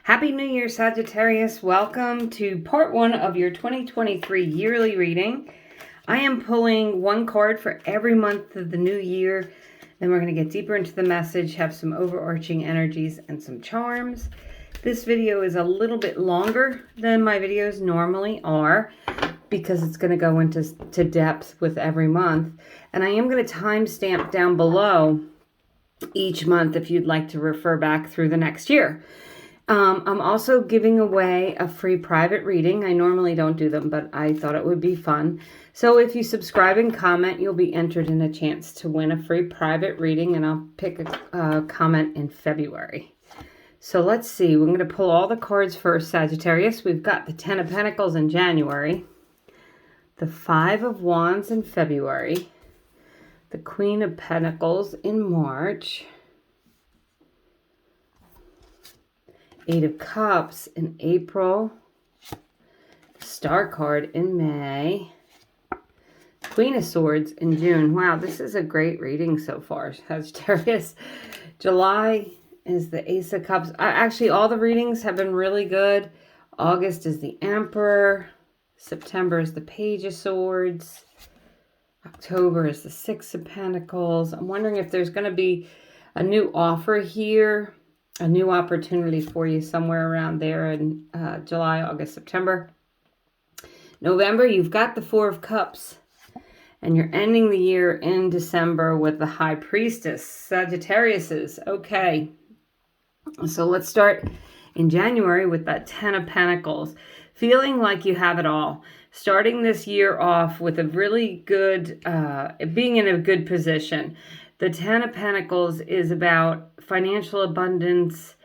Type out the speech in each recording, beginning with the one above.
Happy New Year, Sagittarius. Welcome to part 1 of your 2023 yearly reading. I am pulling one card for every month of the new year. Then we're going to get deeper into the message, have some overarching energies and some charms. This video is a little bit longer than my videos normally are because it's going to go into depth with every month. And I am going to timestamp down below each month if you'd like to refer back through the next year. I'm also giving away a free private reading. I normally don't do them, but I thought it would be fun. So if you subscribe and comment, you'll be entered in a chance to win a free private reading, and I'll pick a comment in February. So let's see. We're going to pull all the cards for Sagittarius. We've got the Ten of Pentacles in January, the Five of Wands in February, the Queen of Pentacles in March, Eight of Cups in April, Star card in May, Queen of Swords in June. Wow, this is a great reading so far, Sagittarius. July is the Ace of Cups. Actually, all the readings have been really good. August is the Emperor. September is the Page of Swords. October is the Six of Pentacles. I'm wondering if there's going to be a new offer here, a new opportunity for you somewhere around there in July, August, September. November, you've got the Four of Cups, and you're ending the year in December with the High Priestess, Sagittarius's. Okay, so let's start in January with that Ten of Pentacles. Feeling like you have it all. Starting this year off with a really good, being in a good position. The Ten of Pentacles is about financial abundance,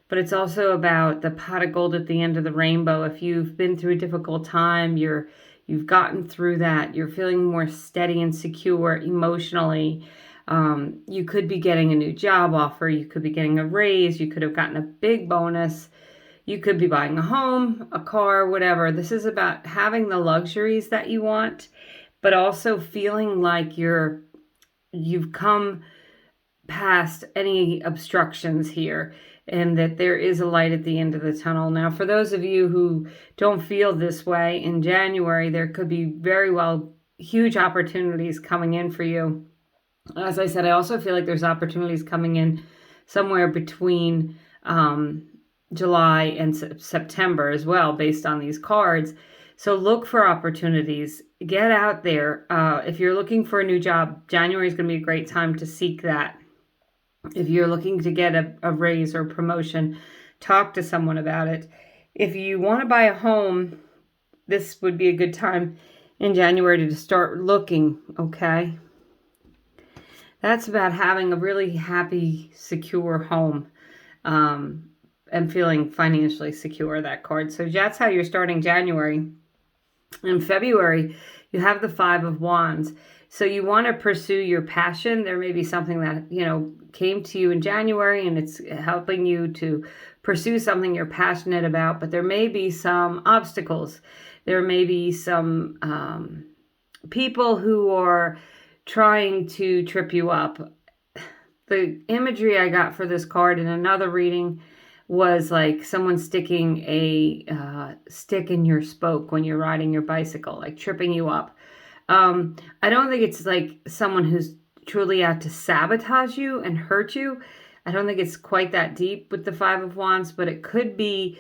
but it's also about the pot of gold at the end of the rainbow. If you've been through a difficult time, you've gotten through that, you're feeling more steady and secure emotionally. You could be getting a new job offer, you could be getting a raise, you could have gotten a big bonus, you could be buying a home, a car, whatever. This is about having the luxuries that you want, but also feeling like you've come past any obstructions here and that there is a light at the end of the tunnel. Now, for those of you who don't feel this way, in January, there could be very well huge opportunities coming in for you. As I said, I also feel like there's opportunities coming in somewhere between July and September as well, based on these cards. So look for opportunities. Get out there. If you're looking for a new job, January is going to be a great time to seek that. If you're looking to get a raise or promotion, talk to someone about it. If you want to buy a home, this would be a good time in January to start looking, okay? That's about having a really happy, secure home and feeling financially secure, that card. So that's how you're starting January. In February, you have the Five of Wands. So you want to pursue your passion. There may be something that, came to you in January and it's helping you to pursue something you're passionate about, but there may be some obstacles. There may be some people who are trying to trip you up. The imagery I got for this card in another reading was like someone sticking a stick in your spoke when you're riding your bicycle, like tripping you up. I don't think it's like someone who's truly out to sabotage you and hurt you. I don't think it's quite that deep with the Five of Wands, but it could be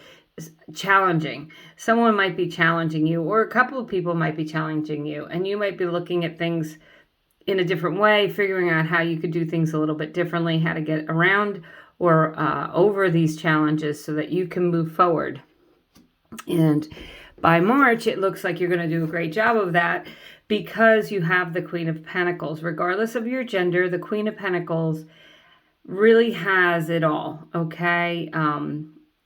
challenging. Someone might be challenging you, or a couple of people might be challenging you, and you might be looking at things in a different way, figuring out how you could do things a little bit differently, how to get around or over these challenges so that you can move forward. And by March, it looks like you're going to do a great job of that because you have the Queen of Pentacles. Regardless of your gender, the Queen of Pentacles really has it all, okay?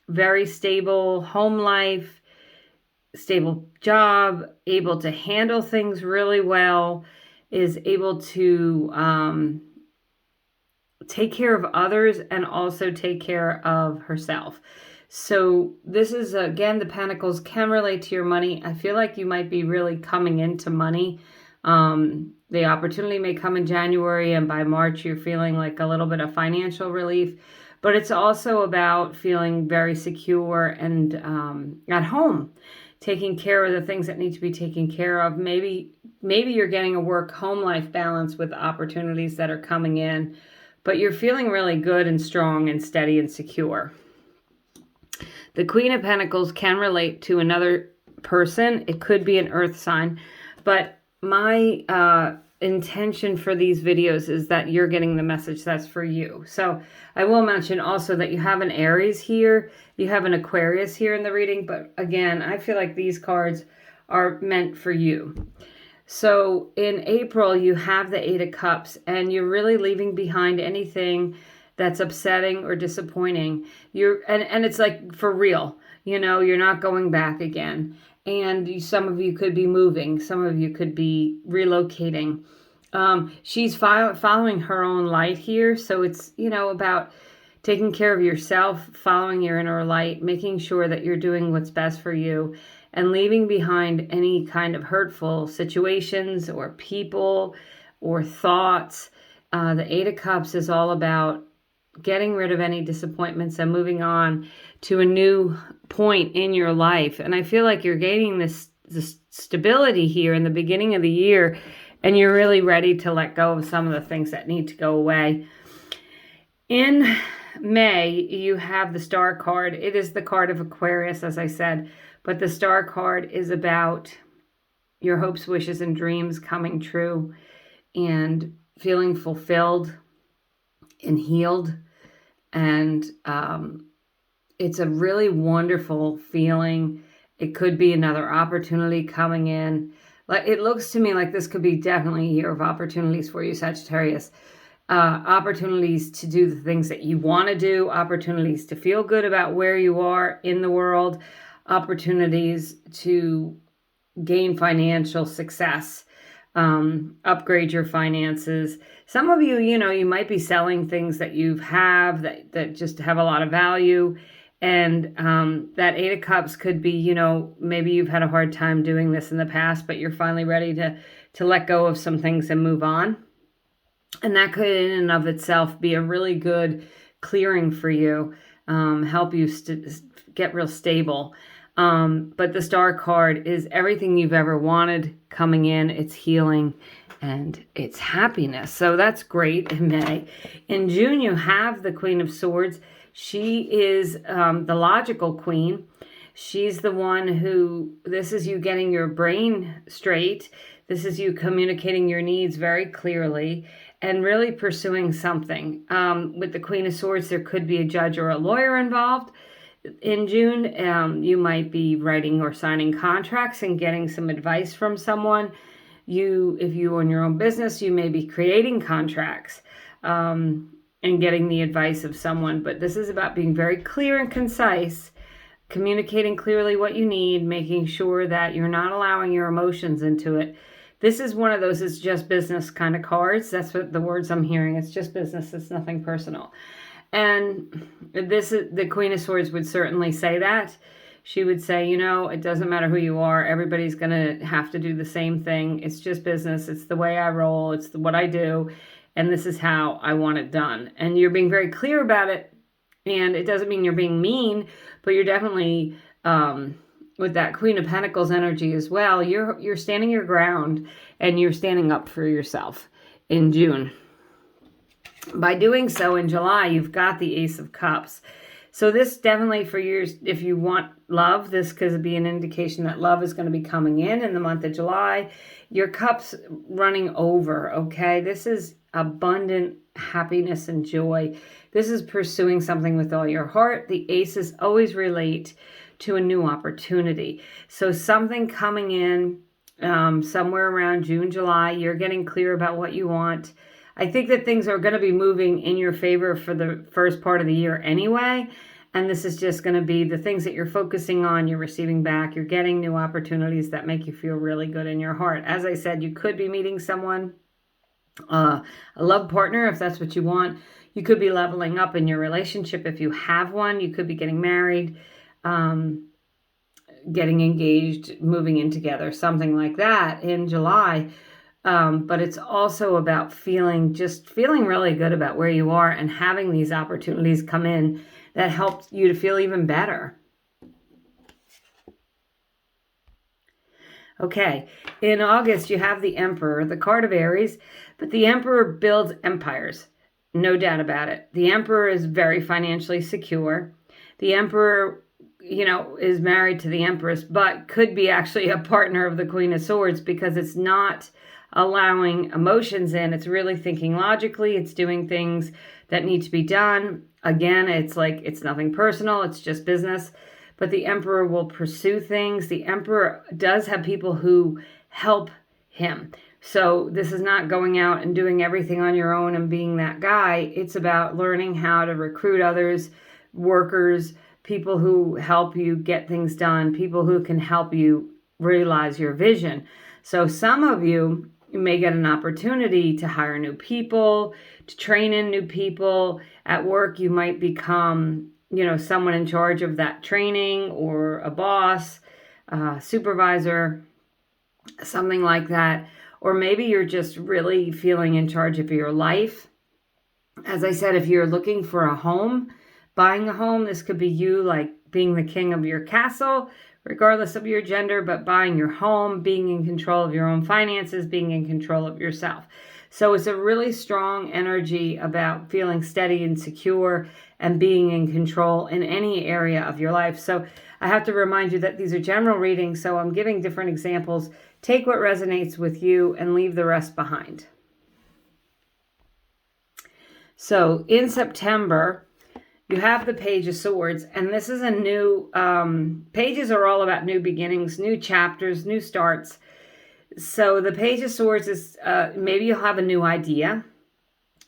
Very stable home life, stable job, able to handle things really well, is able to take care of others and also take care of herself. So this is, again, the Pentacles can relate to your money. I feel like you might be really coming into money. The opportunity may come in January, and by March, you're feeling like a little bit of financial relief. but it's also about feeling very secure and at home, taking care of the things that need to be taken care of. Maybe you're getting a work-home life balance with opportunities that are coming in, but you're feeling really good and strong and steady and secure. The Queen of Pentacles can relate to another person. It could be an earth sign, but my intention for these videos is that you're getting the message that's for you. So I will mention also that you have an Aries here, you have an Aquarius here in the reading, but again, I feel like these cards are meant for you. So in April, you have the Eight of Cups, and you're really leaving behind anything that's upsetting or disappointing. And it's like for real, you know, you're not going back again. And some of you could be moving. Some of you could be relocating. She's following her own light here. So it's, you know, about taking care of yourself, following your inner light, making sure that you're doing what's best for you, and leaving behind any kind of hurtful situations or people or thoughts. The Eight of Cups is all about getting rid of any disappointments and moving on to a new point in your life. And I feel like you're gaining this stability here in the beginning of the year, and you're really ready to let go of some of the things that need to go away. In May, you have the Star card. It is the card of Aquarius, as I said, but the Star card is about your hopes, wishes, and dreams coming true and feeling fulfilled and healed. And it's a really wonderful feeling. It could be another opportunity coming in. Like, it looks to me like this could be definitely a year of opportunities for you, Sagittarius. Opportunities to do the things that you want to do, opportunities to feel good about where you are in the world, opportunities to gain financial success, upgrade your finances. Some of you, you know, you might be selling things that you have that just have a lot of value. And that Eight of Cups could be, you know, maybe you've had a hard time doing this in the past, but you're finally ready to let go of some things and move on. And that could in and of itself be a really good clearing for you, help you get real stable. But the Star card is everything you've ever wanted coming in. It's healing and it's happiness. So that's great in May. In June, you have the Queen of Swords. She is the logical queen. She's the one who, this is you getting your brain straight. This is you communicating your needs very clearly and really pursuing something. With the Queen of Swords, there could be a judge or a lawyer involved. In June, you might be writing or signing contracts and getting some advice from someone. If you own your own business, you may be creating contracts and getting the advice of someone. But this is about being very clear and concise, communicating clearly what you need, making sure that you're not allowing your emotions into it. This is one of those it's just business kind of cards. That's what the words I'm hearing. It's just business. It's nothing personal. And this is the Queen of Swords would certainly say that. She would say, you know, it doesn't matter who you are. Everybody's going to have to do the same thing. It's just business. It's the way I roll. It's what I do. And this is how I want it done. And you're being very clear about it. And it doesn't mean you're being mean, but you're definitely, with that Queen of Pentacles energy as well, you're standing your ground and you're standing up for yourself in June. By doing so in July, you've got the Ace of Cups. So this definitely for years, if you want love, this could be an indication that love is going to be coming in the month of July. Your cup's running over, okay? This is abundant happiness and joy. This is pursuing something with all your heart. The aces always relate to a new opportunity. So something coming in somewhere around June, July, you're getting clear about what you want. I think that things are going to be moving in your favor for the first part of the year anyway. And this is just going to be the things that you're focusing on, you're receiving back, you're getting new opportunities that make you feel really good in your heart. As I said, you could be meeting someone, a love partner, if that's what you want. You could be leveling up in your relationship if you have one. You could be getting married, getting engaged, moving in together, something like that in July. But it's also about feeling really good about where you are and having these opportunities come in that help you to feel even better. Okay, in August, you have the Emperor, the card of Aries, but the Emperor builds empires. No doubt about it. The Emperor is very financially secure. The Emperor, is married to the Empress, but could be actually a partner of the Queen of Swords because it's not allowing emotions in. It's really thinking logically. It's doing things that need to be done. Again, it's like it's nothing personal. It's just business. But the Emperor will pursue things. The Emperor does have people who help him. So this is not going out and doing everything on your own and being that guy. It's about learning how to recruit others, workers, people who help you get things done, people who can help you realize your vision. So some of you may get an opportunity to hire new people, to train in new people. At work, you might become someone in charge of that training, or a boss, supervisor, something like that. Or maybe you're just really feeling in charge of your life. As I said, if you're looking for a home, buying a home, this could be you like being the king of your castle, regardless of your gender, but buying your home, being in control of your own finances, being in control of yourself. So it's a really strong energy about feeling steady and secure and being in control in any area of your life. So I have to remind you that these are general readings, so I'm giving different examples. Take what resonates with you and leave the rest behind. So in September, you have the Page of Swords, and this is a new, pages are all about new beginnings, new chapters, new starts. So the Page of Swords is, maybe you'll have a new idea.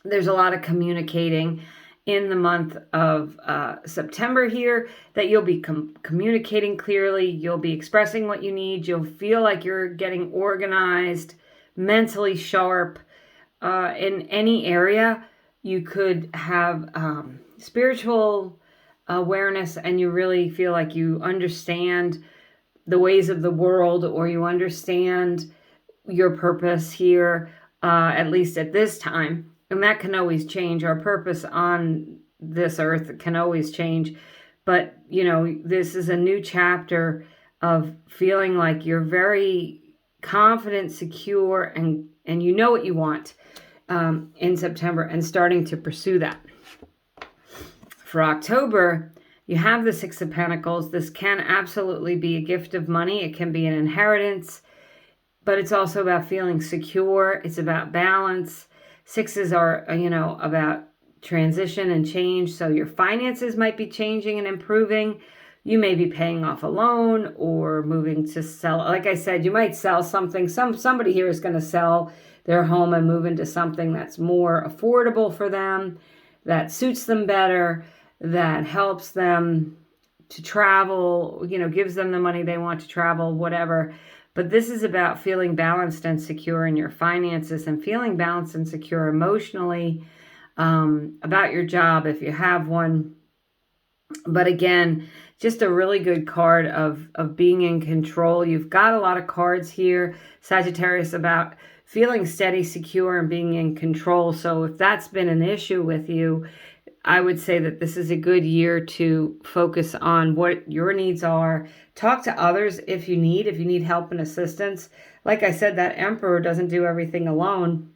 There's a lot of communicating in the month of September here, that you'll be communicating clearly. You'll be expressing what you need. You'll feel like you're getting organized, mentally sharp. In any area, you could have spiritual awareness, and you really feel like you understand the ways of the world, or you understand your purpose here, at least at this time. And that can always change. Our purpose on this earth can always change. But, this is a new chapter of feeling like you're very confident, secure, and you know what you want in September, and starting to pursue that. For October, you have the Six of Pentacles. This can absolutely be a gift of money. It can be an inheritance, but it's also about feeling secure. It's about balance. Sixes are, about transition and change. So your finances might be changing and improving. You may be paying off a loan or moving to sell. Like I said, you might sell something. Somebody here is going to sell their home and move into something that's more affordable for them, that suits them better, that helps them to travel, gives them the money they want to travel, whatever. But this is about feeling balanced and secure in your finances, and feeling balanced and secure emotionally, about your job if you have one. But again, just a really good card of being in control. You've got a lot of cards here, Sagittarius, about feeling steady, secure, and being in control. So if that's been an issue with you, I would say that this is a good year to focus on what your needs are. Talk to others if you need help and assistance. Like I said, that Emperor doesn't do everything alone.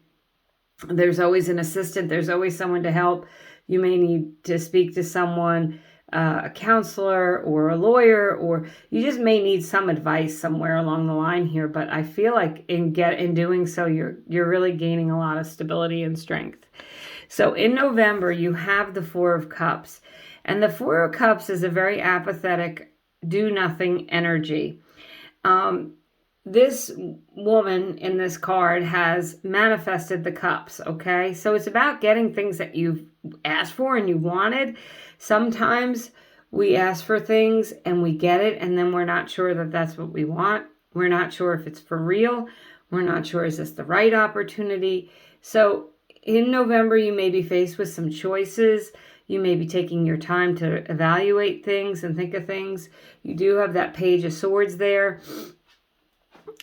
There's always an assistant. There's always someone to help. You may need to speak to someone, a counselor or a lawyer, or you just may need some advice somewhere along the line here. But I feel like in doing so, you're really gaining a lot of stability and strength. So in November, you have the Four of Cups. And the Four of Cups is a very apathetic, do-nothing energy. This woman in this card has manifested the cups, okay? So it's about getting things that you've asked for and you wanted. Sometimes we ask for things and we get it, and then we're not sure that that's what we want. We're not sure if it's for real. We're not sure, is this the right opportunity? So in November, you may be faced with some choices. You may be taking your time to evaluate things and think of things. You do have that Page of Swords there.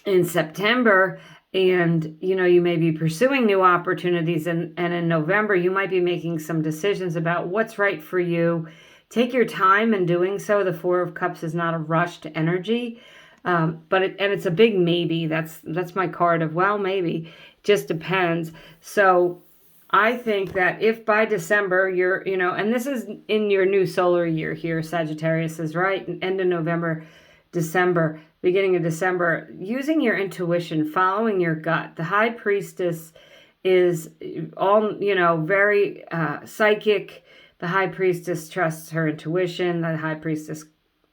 In September, And, you know, you may be pursuing new opportunities. And in November, you might be making some decisions about what's right for you. Take your time in doing so. The Four of Cups is not a rushed energy. It's a big maybe. That's my card of, well, maybe. Just depends. So I think that if by December you're, you know, and this is in your new solar year here, Sagittarius is right, end of November, December, beginning of December, using your intuition, following your gut. The High Priestess is all, you know, very psychic. The High Priestess trusts her intuition. The High Priestess,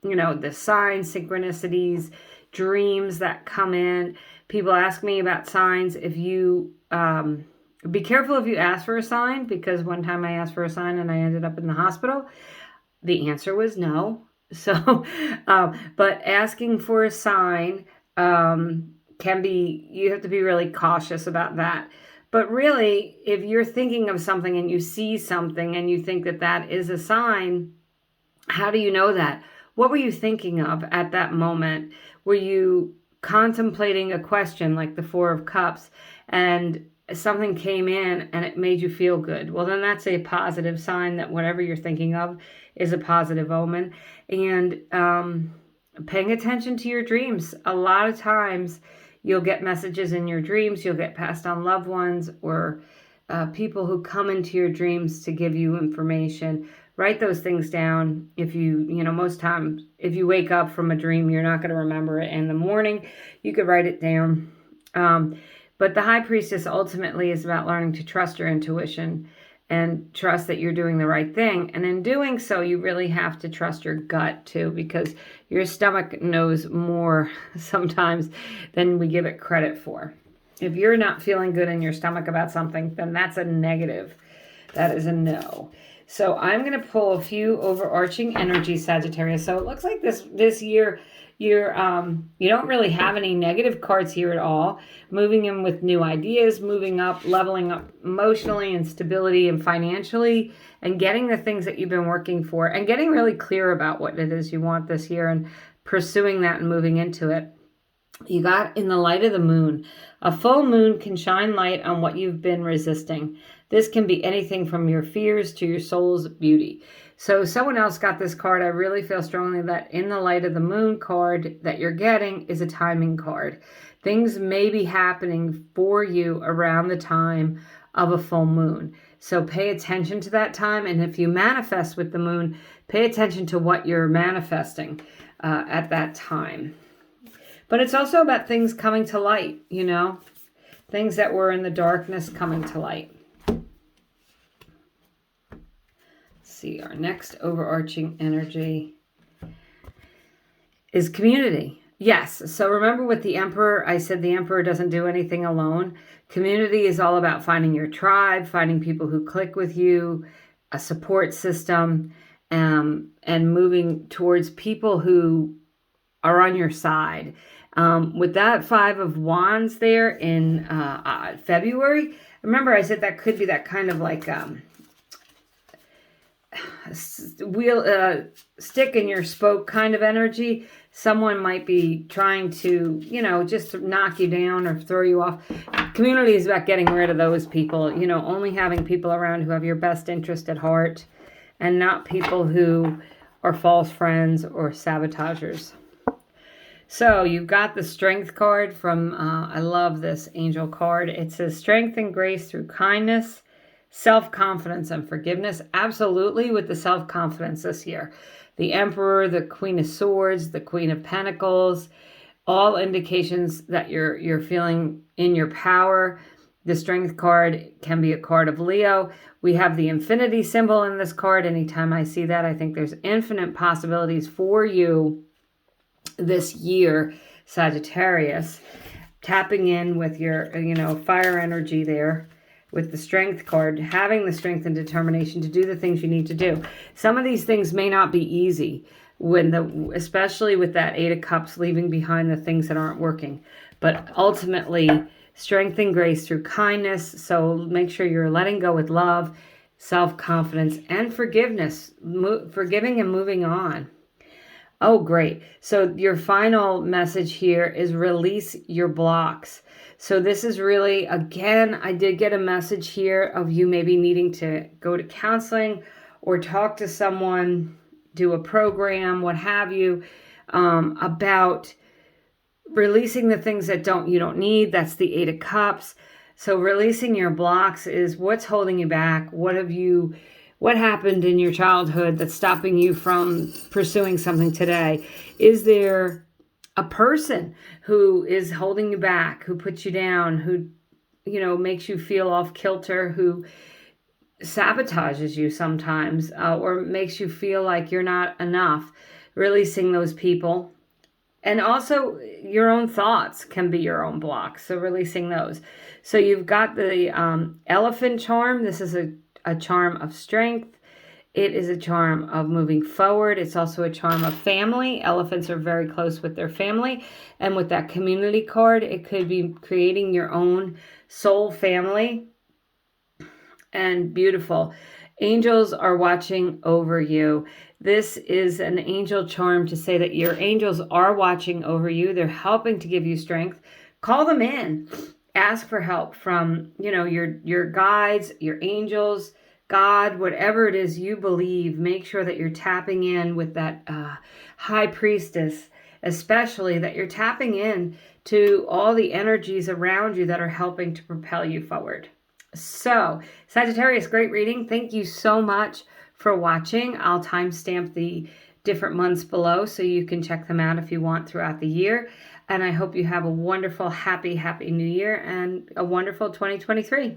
you know, the signs, synchronicities, dreams that come in. People ask me about signs. If you, be careful if you ask for a sign, because one time I asked for a sign and I ended up in the hospital. The answer was no. So, but asking for a sign can be, you have to be really cautious about that. But really, if you're thinking of something and you see something and you think that that is a sign, how do you know that? What were you thinking of at that moment? Were you contemplating a question like the Four of Cups and something came in and it made you feel good? Well, then that's a positive sign that whatever you're thinking of is a positive omen. And paying attention to your dreams. A lot of times you'll get messages in your dreams. You'll get passed on loved ones or people who come into your dreams to give you information. Write those things down. If you, you know, most times if you wake up from a dream, you're not going to remember it in the morning. You could write it down. But the High Priestess ultimately is about learning to trust your intuition and trust that you're doing the right thing. And in doing so, you really have to trust your gut too, because your stomach knows more sometimes than we give it credit for. If you're not feeling good in your stomach about something, then that's a negative. That is a no. So I'm going to pull a few overarching energies, Sagittarius. So it looks like this year you don't really have any negative cards here at all. Moving in with new ideas, moving up, leveling up emotionally and stability and financially, and getting the things that you've been working for and getting really clear about what it is you want this year and pursuing that and moving into it. You got in the light of the moon. A full moon can shine light on what you've been resisting. This can be anything from your fears to your soul's beauty. So someone else got this card. I really feel strongly that in the light of the moon card that you're getting is a timing card. Things may be happening for you around the time of a full moon. So pay attention to that time. And if you manifest with the moon, pay attention to what you're manifesting at that time. But it's also about things coming to light, you know, things that were in the darkness coming to light. See, our next overarching energy is community. Yes, so remember with the Emperor, I said the Emperor doesn't do anything alone. Community is all about finding your tribe, finding people who click with you, a support system, and moving towards people who are on your side. With that Five of Wands there in February, remember I said that could be that kind of like stick in your spoke kind of energy. Someone might be trying to, you know, just knock you down or throw you off. Community is about getting rid of those people, you know, only having people around who have your best interest at heart and not people who are false friends or sabotagers. So you've got the Strength card from, I love this angel card. It says strength and grace through kindness, self-confidence and forgiveness. Absolutely with the self-confidence this year. The Emperor, the Queen of Swords, the Queen of Pentacles, all indications that you're feeling in your power. The Strength card can be a card of Leo. We have the infinity symbol in this card. Anytime I see that, I think there's infinite possibilities for you this year, Sagittarius. Tapping in with your, you know, fire energy there. With the Strength card, having the strength and determination to do the things you need to do. Some of these things may not be easy, especially with that Eight of Cups, leaving behind the things that aren't working. But ultimately, strength and grace through kindness. So make sure you're letting go with love, self-confidence, and forgiveness. Forgiving and moving on. Oh, great. So your final message here is release your blocks. So this is really, again, I did get a message here of you maybe needing to go to counseling or talk to someone, do a program, what have you, about releasing the things that you don't need. That's the 8 of Cups. So releasing your blocks is what's holding you back. What happened in your childhood that's stopping you from pursuing something today? Is there a person who is holding you back, who puts you down, who, makes you feel off kilter, who sabotages you sometimes, or makes you feel like you're not enough? Releasing those people. And also your own thoughts can be your own blocks. So releasing those. So you've got the elephant charm. This is a charm of strength. It is a charm of moving forward. It's also a charm of family. Elephants are very close with their family. And with that community card, it could be creating your own soul family. And beautiful. Angels are watching over you. This is an angel charm to say that your angels are watching over you. They're helping to give you strength. Call them in. Ask for help from, your guides, your angels, God, whatever it is you believe. Make sure that you're tapping in with that high priestess, especially that you're tapping in to all the energies around you that are helping to propel you forward. So, Sagittarius, great reading. Thank you so much for watching. I'll timestamp the different months below so you can check them out if you want throughout the year. And I hope you have a wonderful, happy New Year and a wonderful 2023.